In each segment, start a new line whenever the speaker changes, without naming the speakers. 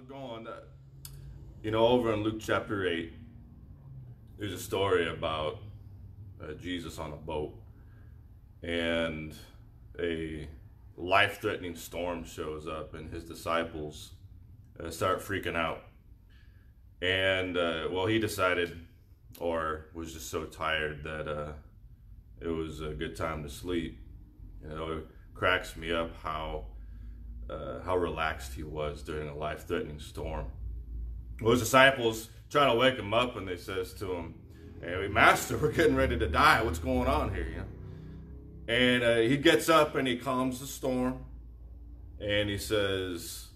it going? Over in Luke chapter 8, there's a story about Jesus on a boat, and a life-threatening storm shows up, and his disciples start freaking out. And well, he decided, or was just so tired that it was a good time to sleep. It cracks me up how relaxed he was during a life-threatening storm. Well, his disciples try to wake him up, and they says to him, "Hey, Master, we're getting ready to die. What's going on here?" And he gets up and he calms the storm, and he says,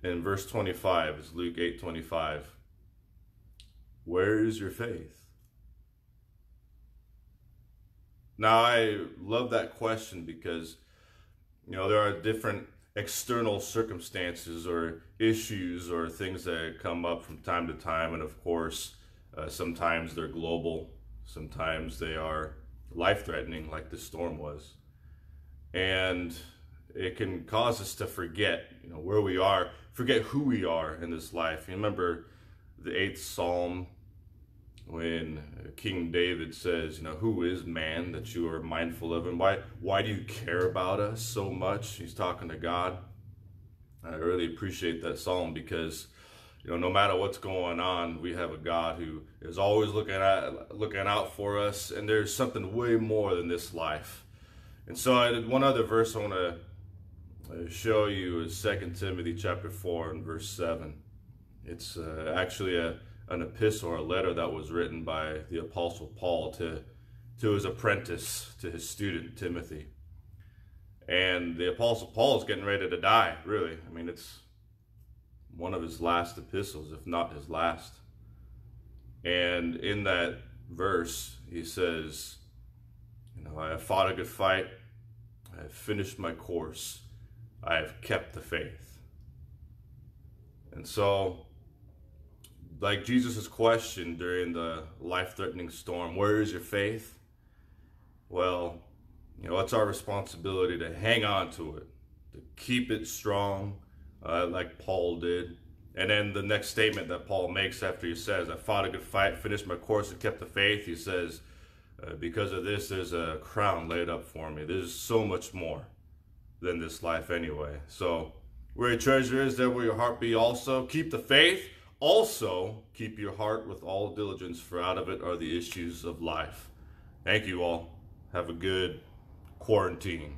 in verse 25, it's Luke 8:25, "Where is your faith?" Now, I love that question because, there are different external circumstances or issues or things that come up from time to time. And of course, sometimes they're global. Sometimes they are life-threatening, like this storm was. And it can cause us to forget, where we are, forget who we are in this life. You remember the 8th Psalm when King David says, "Who is man that you are mindful of him? Why do you care about us so much?" He's talking to God. I really appreciate that psalm because, no matter what's going on, we have a God who is always looking out for us, and there's something way more than this life. And so one other verse I want to show you is 2 Timothy chapter 4 and verse 7. It's actually an epistle or a letter that was written by the apostle Paul to his apprentice, to his student Timothy. And the apostle Paul is getting ready to die, really. I mean, it's one of his last epistles, if not his last. And in that verse, he says, "I have fought a good fight. I have finished my course. I have kept the faith." And so, like Jesus' question during the life-threatening storm, "Where is your faith?" Well, it's our responsibility to hang on to it, to keep it strong, like Paul did. And then the next statement that Paul makes after he says, "I fought a good fight, finished my course, and kept the faith," he says, "Because of this, there's a crown laid up for me." There's so much more than this life anyway. So where your treasure is, there will your heart be also. Keep the faith. Also, keep your heart with all diligence, for out of it are the issues of life. Thank you all. Have a good quarantine.